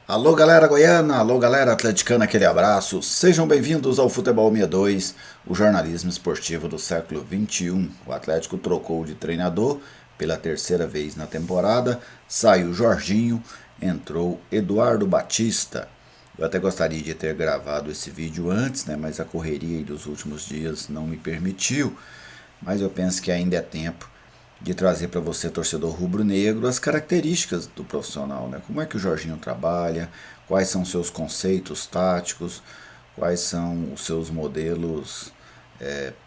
Alô galera goiana, alô galera atleticana, aquele abraço. Sejam bem-vindos ao Futebol 62, o jornalismo esportivo do século XXI. O Atlético trocou de treinador pela terceira vez na temporada, saiu Jorginho, entrou Eduardo Batista. Eu até gostaria de ter gravado esse vídeo antes, né, mas a correria dos últimos dias não me permitiu. Mas eu penso que ainda é tempo de trazer para você, torcedor rubro-negro, as características do profissional, né? Como é que o Jorginho trabalha, quais são seus conceitos táticos, quais são os seus modelos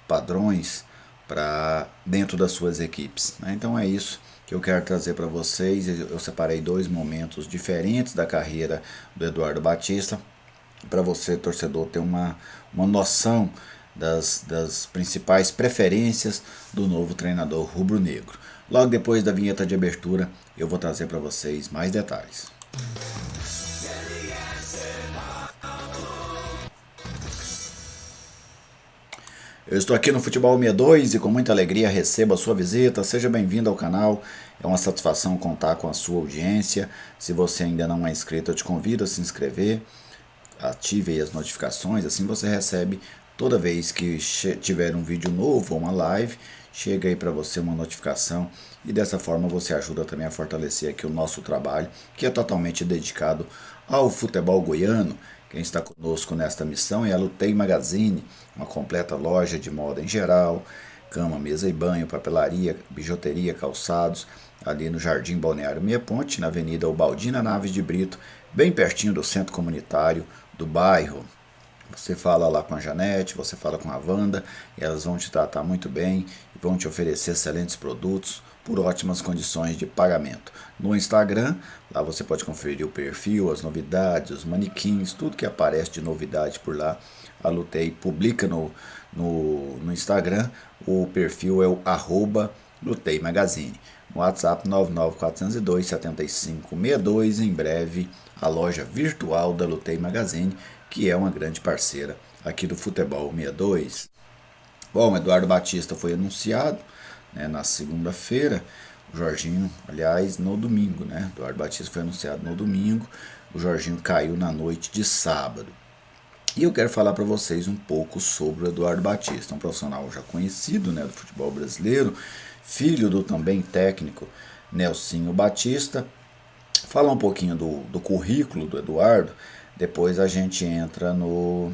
padrões para dentro das suas equipes, né? Então é isso que eu quero trazer para vocês. Eu separei dois momentos diferentes da carreira do Eduardo Batista para você, torcedor, ter uma noção das principais preferências do novo treinador rubro-negro. Logo depois da vinheta de abertura, eu vou trazer para vocês mais detalhes. Eu estou aqui no Futebol 62 e com muita alegria recebo a sua visita. Seja bem-vindo ao canal. É uma satisfação contar com a sua audiência. Se você ainda não é inscrito, eu te convido a se inscrever. Ative aí as notificações, assim você recebe toda vez que tiver um vídeo novo ou uma live, chega aí para você uma notificação e dessa forma você ajuda também a fortalecer aqui o nosso trabalho, que é totalmente dedicado ao futebol goiano. Quem está conosco nesta missão é a Lutei Magazine, uma completa loja de moda em geral, cama, mesa e banho, papelaria, bijuteria, calçados, ali no Jardim Balneário Meia Ponte, na Avenida Ubaldina Naves de Brito, bem pertinho do centro comunitário do bairro. Você fala lá com a Janete, você fala com a Wanda, e elas vão te tratar muito bem e vão te oferecer excelentes produtos por ótimas condições de pagamento. No Instagram, lá você pode conferir o perfil, as novidades, os manequins, tudo que aparece de novidade por lá. A Lutei publica no Instagram, o perfil é o @Lutei Magazine. No WhatsApp 99402 7562. Em breve, a loja virtual da Lutei Magazine, que é uma grande parceira aqui do Futebol 62. Bom, Eduardo Batista foi anunciado, né, na segunda-feira. O Jorginho, aliás, no domingo, né? Eduardo Batista foi anunciado no domingo. O Jorginho caiu na noite de sábado. E eu quero falar para vocês um pouco sobre o Eduardo Batista, um profissional já conhecido, né, do futebol brasileiro, filho do também técnico Nelsinho Batista. Falar um pouquinho do currículo do Eduardo, depois a gente entra no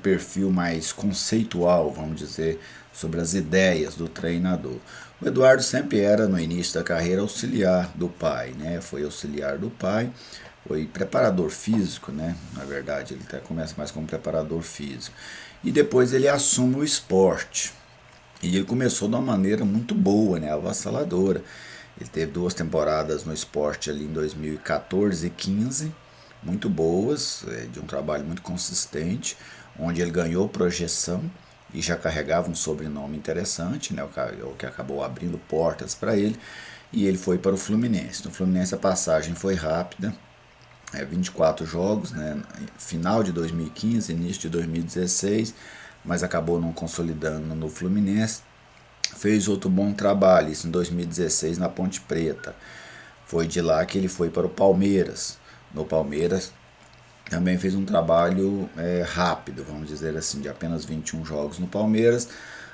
perfil mais conceitual, vamos dizer, sobre as ideias do treinador. O Eduardo sempre era, no início da carreira, auxiliar do pai, né? Foi auxiliar do pai, foi preparador físico, né? Na verdade, ele até começa mais como preparador físico. E depois ele assume o esporte. E ele começou de uma maneira muito boa, né? Avassaladora. Ele teve duas temporadas no esporte ali em 2014 e 15, muito boas, de um trabalho muito consistente, onde ele ganhou projeção e já carregava um sobrenome interessante, né, o que acabou abrindo portas para ele, e ele foi para o Fluminense. No Fluminense a passagem foi rápida, 24 jogos, né, final de 2015, início de 2016, mas acabou não consolidando no Fluminense. Fez outro bom trabalho, isso em 2016 na Ponte Preta. Foi de lá que ele foi para o Palmeiras. No Palmeiras também fez um trabalho rápido, vamos dizer assim, de apenas 21 jogos no Palmeiras,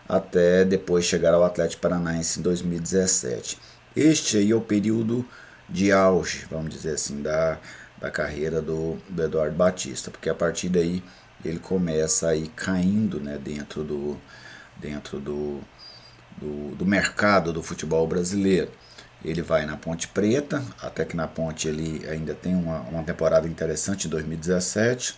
até depois chegar ao Atlético Paranaense em 2017. Este aí é o período de auge, vamos dizer assim, da carreira do Eduardo Batista, porque a partir daí ele começa a ir caindo, né, dentro do mercado do futebol brasileiro. Ele vai na Ponte Preta, até que na Ponte ele ainda tem uma temporada interessante em 2017.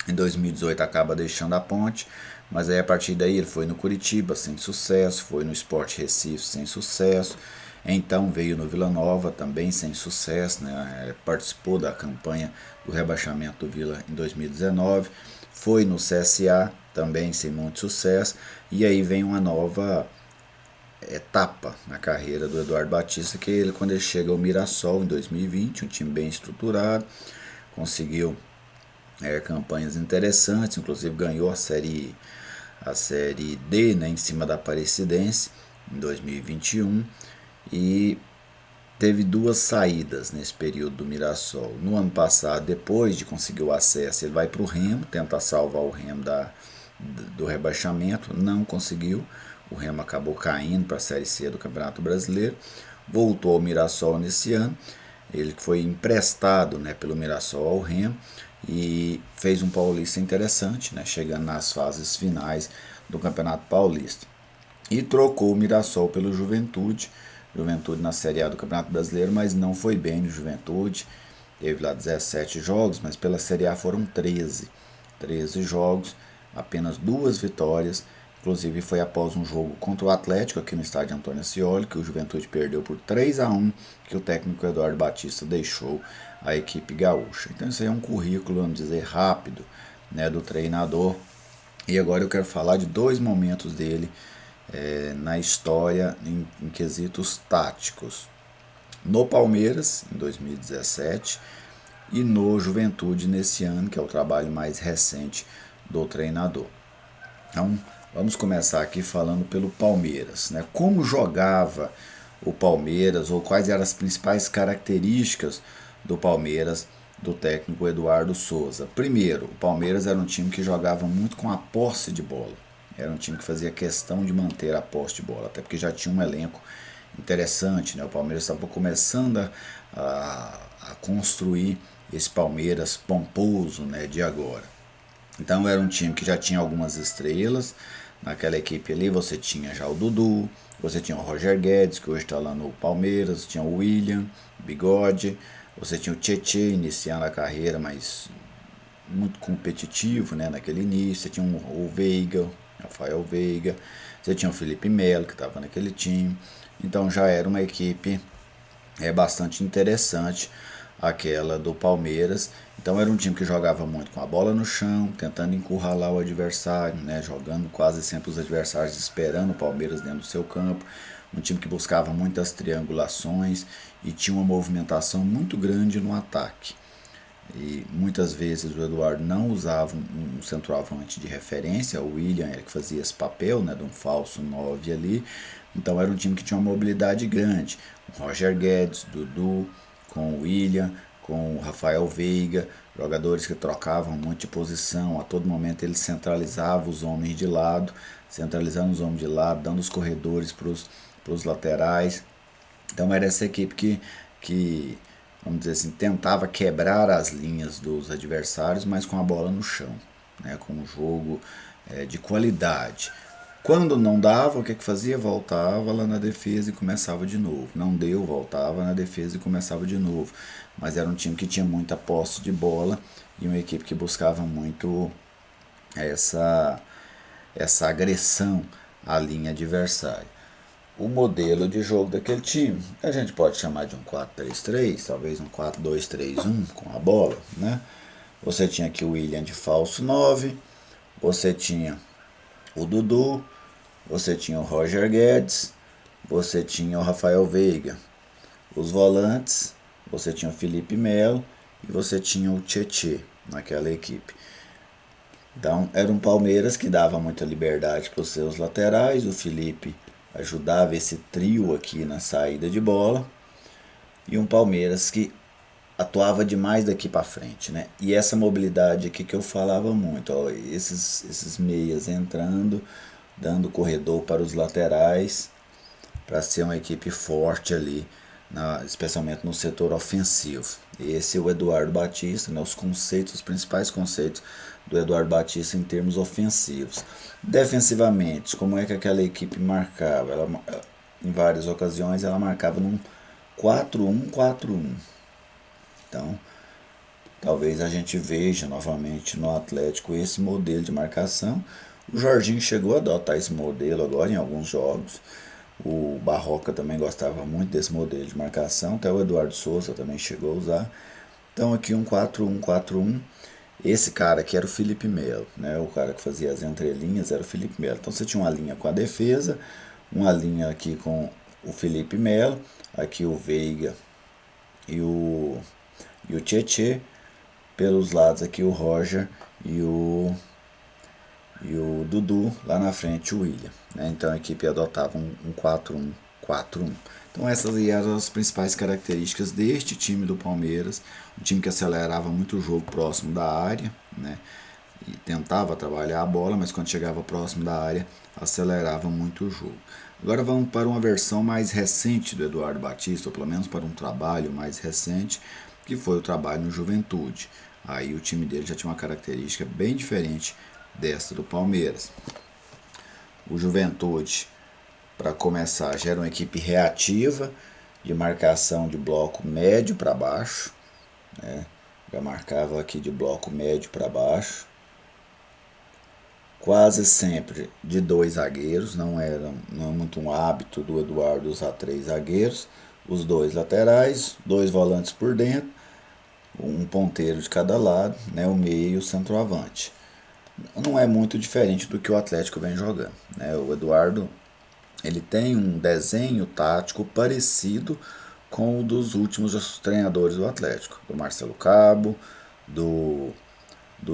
Em 2018 acaba deixando a Ponte, mas aí a partir daí ele foi no Curitiba sem sucesso, foi no Sport Recife sem sucesso, então veio no Vila Nova também sem sucesso, né? Participou da campanha do rebaixamento do Vila em 2019, foi no CSA também sem muito sucesso, e aí vem uma nova etapa na carreira do Eduardo Batista, que ele, quando ele chega ao Mirassol em 2020, um time bem estruturado, conseguiu campanhas interessantes, inclusive ganhou a série D, né, em cima da Aparecidense em 2021, e teve duas saídas nesse período do Mirassol. No ano passado, depois de conseguir o acesso, ele vai para o Remo, tentar salvar o Remo do rebaixamento, não conseguiu. O Remo acabou caindo para a Série C do Campeonato Brasileiro. Voltou ao Mirassol nesse ano. Ele foi emprestado, né, pelo Mirassol ao Remo e fez um paulista interessante, né, chegando nas fases finais do Campeonato Paulista. E trocou o Mirassol pelo Juventude. Juventude na Série A do Campeonato Brasileiro, mas não foi bem no Juventude. Teve lá 17 jogos, mas pela Série A foram 13. 13 jogos, apenas 2 vitórias. Inclusive foi após um jogo contra o Atlético aqui no estádio Antônio Ascioli, que o Juventude perdeu por 3-1, que o técnico Eduardo Batista deixou a equipe gaúcha. Então isso aí é um currículo, vamos dizer, rápido, né, do treinador. E agora eu quero falar de 2 momentos dele na história em quesitos táticos. No Palmeiras, em 2017, e no Juventude nesse ano, que é o trabalho mais recente do treinador. Então, vamos começar aqui falando pelo Palmeiras, né? Como jogava o Palmeiras, ou quais eram as principais características do Palmeiras, do técnico Eduardo Souza. Primeiro, o Palmeiras era um time que jogava muito com a posse de bola. Era um time que fazia questão de manter a posse de bola, até porque já tinha um elenco interessante, né? O Palmeiras estava começando a construir esse Palmeiras pomposo, né, de agora. Então era um time que já tinha algumas estrelas. Naquela equipe ali você tinha já o Dudu, você tinha o Roger Guedes, que hoje está lá no Palmeiras, tinha o William, Bigode, você tinha o Tietê iniciando a carreira, mas muito competitivo, né, naquele início. Você tinha o Veiga, Rafael Veiga, você tinha o Felipe Melo, que estava naquele time. Então já era uma equipe bastante interessante, aquela do Palmeiras. Então era um time que jogava muito com a bola no chão, tentando encurralar o adversário, né, jogando quase sempre os adversários esperando o Palmeiras dentro do seu campo. Um time que buscava muitas triangulações e tinha uma movimentação muito grande no ataque. E muitas vezes o Eduardo não usava um centroavante de referência, o William era que fazia esse papel, né, de um falso 9 ali. Então era um time que tinha uma mobilidade grande. O Roger Guedes, Dudu, com o William, com o Rafael Veiga, jogadores que trocavam muito de posição. A todo momento ele centralizava os homens de lado, centralizando os homens de lado, dando os corredores para os laterais. Então era essa equipe que, vamos dizer assim, tentava quebrar as linhas dos adversários, mas com a bola no chão, né, com um jogo de qualidade. Quando não dava, o que fazia? Voltava lá na defesa e começava de novo. Não deu, voltava na defesa e começava de novo. Mas era um time que tinha muita posse de bola e uma equipe que buscava muito essa agressão à linha adversária. O modelo de jogo daquele time, a gente pode chamar de um 4-3-3, talvez um 4-2-3-1 com a bola, né? Você tinha aqui o William de falso 9, você tinha o Dudu, você tinha o Roger Guedes, você tinha o Rafael Veiga. Os volantes, você tinha o Felipe Melo e você tinha o Tietê naquela equipe. Então era um Palmeiras que dava muita liberdade para os seus laterais, o Felipe ajudava esse trio aqui na saída de bola, e um Palmeiras que atuava demais daqui para frente, né? E essa mobilidade aqui que eu falava muito, ó, esses meias entrando, dando corredor para os laterais, para ser uma equipe forte ali, especialmente no setor ofensivo. Esse é o Eduardo Batista, né? Os principais conceitos do Eduardo Batista em termos ofensivos. Defensivamente, como é que aquela equipe marcava? Em várias ocasiões ela marcava num 4-1-4-1. Então, talvez a gente veja novamente no Atlético esse modelo de marcação. O Jorginho chegou a adotar esse modelo agora em alguns jogos. O Barroca também gostava muito desse modelo de marcação. Até o Eduardo Souza também chegou a usar. Então aqui um 4-1-4-1. Esse cara aqui era o Felipe Melo, né? O cara que fazia as entrelinhas era o Felipe Melo. Então você tinha uma linha com a defesa, uma linha aqui com o Felipe Melo, aqui o Veiga e o Tietê, pelos lados aqui o Roger e o Dudu, lá na frente o William, né? Então a equipe adotava um 4-1. Então essas aí eram as principais características deste time do Palmeiras, um time que acelerava muito o jogo próximo da área, né? E tentava trabalhar a bola, mas quando chegava próximo da área, acelerava muito o jogo. Agora vamos para uma versão mais recente do Eduardo Batista, ou pelo menos para um trabalho mais recente, que foi o trabalho no Juventude. Aí o time dele já tinha uma característica bem diferente desta do Palmeiras. O Juventude, para começar, já era uma equipe reativa, de marcação de bloco médio para baixo, né? Já marcava aqui de bloco médio para baixo, quase sempre de 2 zagueiros, não é muito um hábito do Eduardo usar 3 zagueiros, os 2 laterais, 2 volantes por dentro, um ponteiro de cada lado, né, o meio e o centroavante. Não é muito diferente do que o Atlético vem jogando, né? O Eduardo, ele tem um desenho tático parecido com o dos últimos treinadores do Atlético, do Marcelo Cabo, do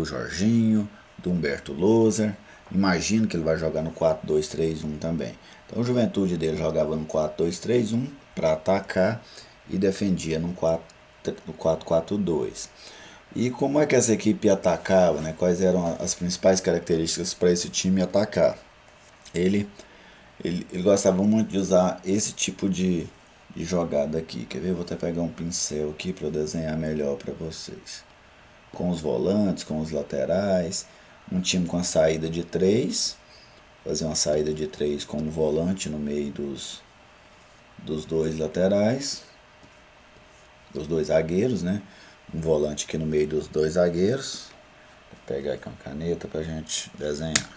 Jorginho, do Humberto Loser. Imagino que ele vai jogar no 4-2-3-1 também. Então o Juventude dele jogava no 4-2-3-1 para atacar e defendia no 4-4-2. E como é que essa equipe atacava, né? Quais eram as principais características para esse time atacar? Ele gostava muito de usar esse tipo de jogada aqui. Quer ver? Vou até pegar um pincel aqui para desenhar melhor para vocês. Com os volantes, com os laterais, um time com a saída de 3, fazer uma saída de 3 com um volante no meio dos 2 laterais, dos 2 zagueiros, né? Um volante aqui no meio dos 2 zagueiros. Vou pegar aqui uma caneta para a gente desenhar.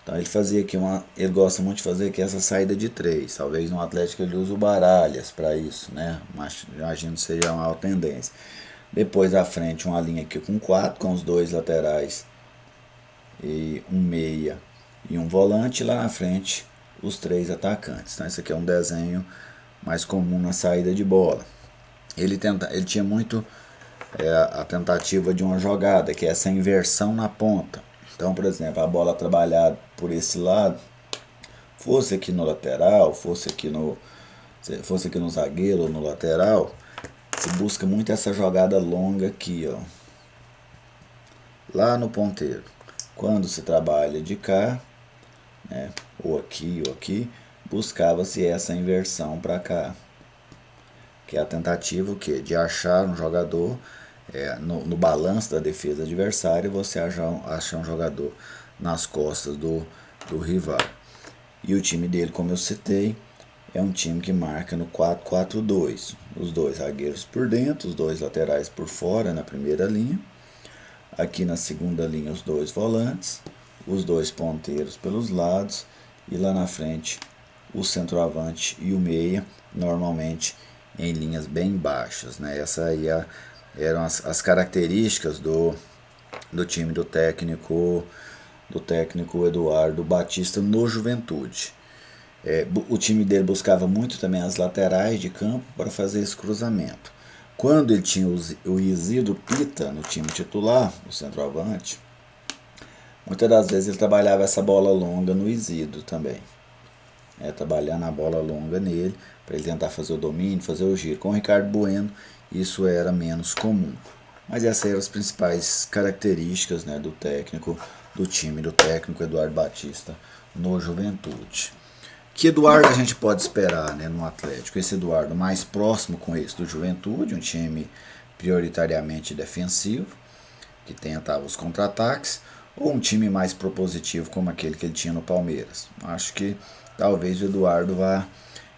Então ele fazia aqui ele gosta muito de fazer aqui essa saída de 3. Talvez no Atlético ele use o Baralhas para isso, né? Mas imagino que seja uma alta tendência. Depois à frente uma linha aqui com 4, com os 2 laterais e um meia e um volante. Lá na frente os 3 atacantes. Então esse aqui é um desenho mais comum na saída de bola. Ele tinha muito a tentativa de uma jogada, que é essa inversão na ponta. Então, por exemplo, a bola trabalhada por esse lado, fosse aqui no lateral, fosse aqui no zagueiro ou no lateral, se busca muito essa jogada longa aqui, ó, lá no ponteiro. Quando se trabalha de cá, né, ou aqui, buscava-se essa inversão para cá, que é a tentativa de achar um jogador no balanço da defesa adversária, você achar um jogador nas costas do rival. E o time dele, como eu citei, é um time que marca no 4-4-2. Os 2 zagueiros por dentro, os 2 laterais por fora na primeira linha. Aqui na segunda linha os 2 volantes, os 2 ponteiros pelos lados e lá na frente o centroavante e o meia, normalmente em linhas bem baixas, né? Essa aí eram as características do time do técnico Eduardo Batista no Juventude. O time dele buscava muito também as laterais de campo para fazer esse cruzamento. Quando ele tinha o Isidro Pita no time titular, o centroavante, muitas das vezes ele trabalhava essa bola longa no Isidro também. Trabalhando a bola longa nele, para ele tentar fazer o domínio, fazer o giro. Com o Ricardo Bueno, isso era menos comum. Mas essas eram as principais características, né, do time do técnico Eduardo Batista no Juventude. Que Eduardo a gente pode esperar, né, no Atlético? Esse Eduardo mais próximo com esse do Juventude, um time prioritariamente defensivo, que tentava os contra-ataques, ou um time mais propositivo como aquele que ele tinha no Palmeiras? Acho que talvez o Eduardo vá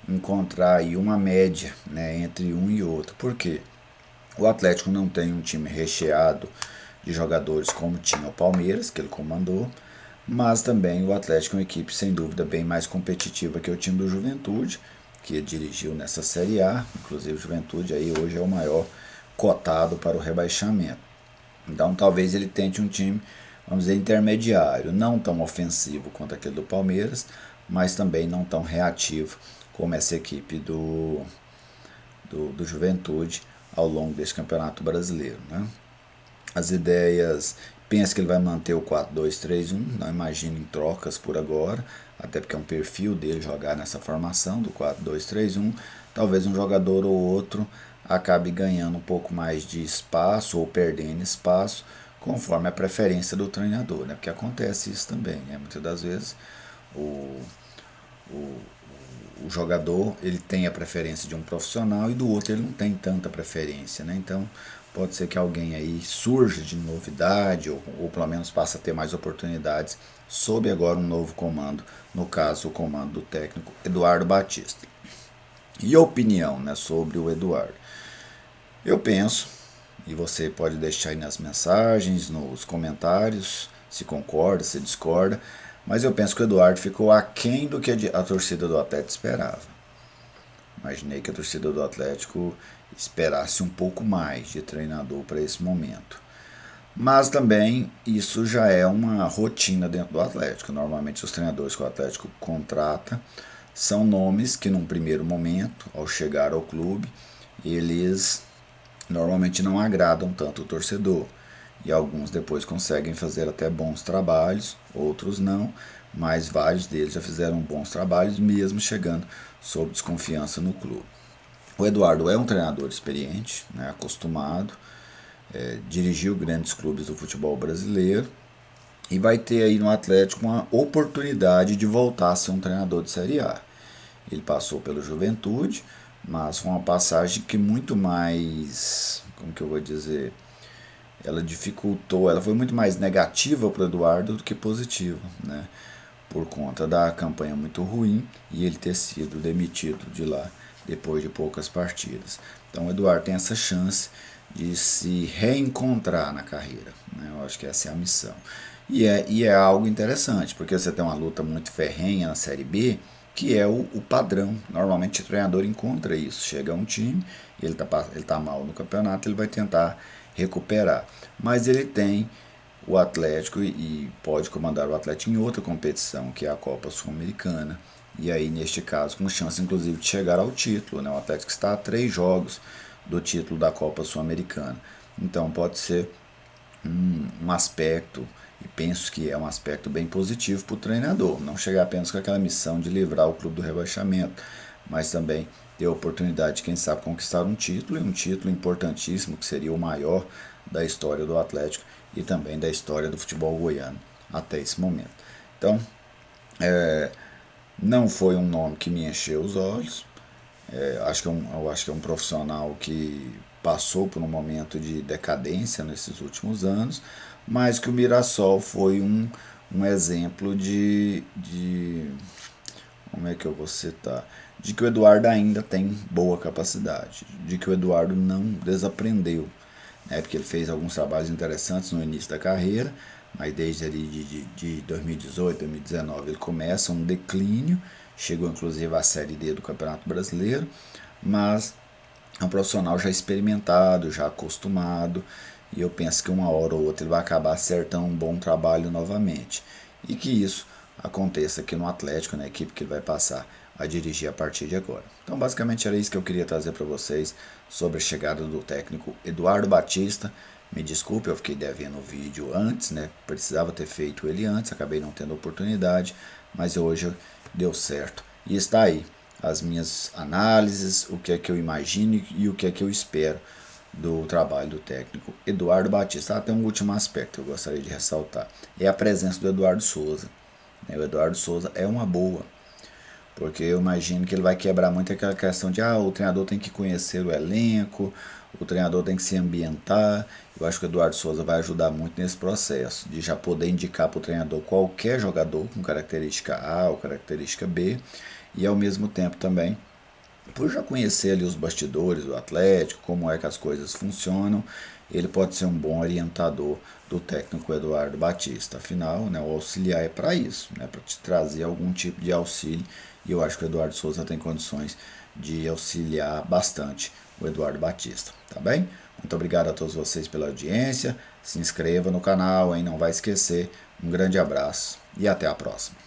encontrar aí uma média, né, entre um e outro. Por quê? O Atlético não tem um time recheado de jogadores como tinha o Palmeiras, que ele comandou, mas também o Atlético é uma equipe sem dúvida bem mais competitiva que o time do Juventude, que dirigiu nessa Série A. Inclusive o Juventude aí hoje é o maior cotado para o rebaixamento. Então talvez ele tente um time, vamos dizer, intermediário, não tão ofensivo quanto aquele do Palmeiras, mas também não tão reativo como essa equipe do Juventude ao longo deste campeonato brasileiro, né? As ideias, penso que ele vai manter o 4-2-3-1, não imagino em trocas por agora, até porque é um perfil dele jogar nessa formação do 4-2-3-1. Talvez um jogador ou outro acabe ganhando um pouco mais de espaço ou perdendo espaço, conforme a preferência do treinador, né? Porque acontece isso também, né? Muitas das vezes o, o, o jogador ele tem a preferência de um profissional e do outro ele não tem tanta preferência, né? Então pode ser que alguém aí surja de novidade ou pelo menos passe a ter mais oportunidades sob agora um novo comando, no caso o comando do técnico Eduardo Batista. E a opinião, né, sobre o Eduardo? Eu penso, e você pode deixar aí nas mensagens, nos comentários, se concorda, se discorda, mas eu penso que o Eduardo ficou aquém do que a torcida do Atlético esperava. Imaginei que a torcida do Atlético esperasse um pouco mais de treinador para esse momento. Mas também isso já é uma rotina dentro do Atlético. Normalmente os treinadores que o Atlético contrata são nomes que num primeiro momento, ao chegar ao clube, eles normalmente não agradam tanto o torcedor. E alguns depois conseguem fazer até bons trabalhos, outros não, mas vários deles já fizeram bons trabalhos, mesmo chegando sob desconfiança no clube. O Eduardo é um treinador experiente, né, acostumado, dirigiu grandes clubes do futebol brasileiro e vai ter aí no Atlético uma oportunidade de voltar a ser um treinador de Série A. Ele passou pelo Juventude, mas foi uma passagem que muito mais, como que eu vou dizer, ela dificultou, ela foi muito mais negativa para o Eduardo do que positiva, né? Por conta da campanha muito ruim e ele ter sido demitido de lá depois de poucas partidas. Então o Eduardo tem essa chance de se reencontrar na carreira, né? Eu acho que essa é a missão. E é algo interessante, porque você tem uma luta muito ferrenha na Série B, que é o padrão. Normalmente o treinador encontra isso. Chega a um time, ele tá mal no campeonato, ele vai tentar recuperar. Mas ele tem o Atlético e pode comandar o Atlético em outra competição, que é a Copa Sul-Americana. E aí, neste caso, com chance inclusive de chegar ao título, né? O Atlético está a 3 jogos do título da Copa Sul-Americana. Então pode ser um aspecto, e penso que é um aspecto bem positivo para o treinador. Não chegar apenas com aquela missão de livrar o clube do rebaixamento, mas também ter a oportunidade de, quem sabe, conquistar um título, e um título importantíssimo, que seria o maior da história do Atlético e também da história do futebol goiano até esse momento. Então, não foi um nome que me encheu os olhos. Eu acho que é um profissional que passou por um momento de decadência nesses últimos anos, mas que o Mirassol foi um exemplo de. Como é que eu vou citar? De que o Eduardo ainda tem boa capacidade, de que o Eduardo não desaprendeu, né? Porque ele fez alguns trabalhos interessantes no início da carreira, mas desde ali de 2018, 2019 ele começa um declínio, chegou inclusive à Série D do Campeonato Brasileiro, mas é um profissional já experimentado, já acostumado, e eu penso que uma hora ou outra ele vai acabar acertando um bom trabalho novamente. E que isso aconteça aqui no Atlético, na equipe que ele vai passar a dirigir a partir de agora. Então, basicamente era isso que eu queria trazer para vocês sobre a chegada do técnico Eduardo Batista. Me desculpe, eu fiquei devendo o vídeo antes, né? Precisava ter feito ele antes, acabei não tendo oportunidade, mas hoje deu certo. E está aí as minhas análises, o que é que eu imagino e o que é que eu espero do trabalho do técnico Eduardo Batista. Tem um último aspecto que eu gostaria de ressaltar, é a presença do Eduardo Souza. O Eduardo Souza é uma boa, porque eu imagino que ele vai quebrar muito aquela questão de o treinador tem que conhecer o elenco, o treinador tem que se ambientar. Eu acho que o Eduardo Souza vai ajudar muito nesse processo, de já poder indicar para o treinador qualquer jogador com característica A ou característica B, e ao mesmo tempo também, por já conhecer ali os bastidores do Atlético, como é que as coisas funcionam, ele pode ser um bom orientador do técnico Eduardo Batista. Afinal, né, o auxiliar é para isso, né, para te trazer algum tipo de auxílio, e eu acho que o Eduardo Souza tem condições de auxiliar bastante o Eduardo Batista, tá bem? Muito obrigado a todos vocês pela audiência, se inscreva no canal, hein, não vai esquecer. Um grande abraço e até a próxima.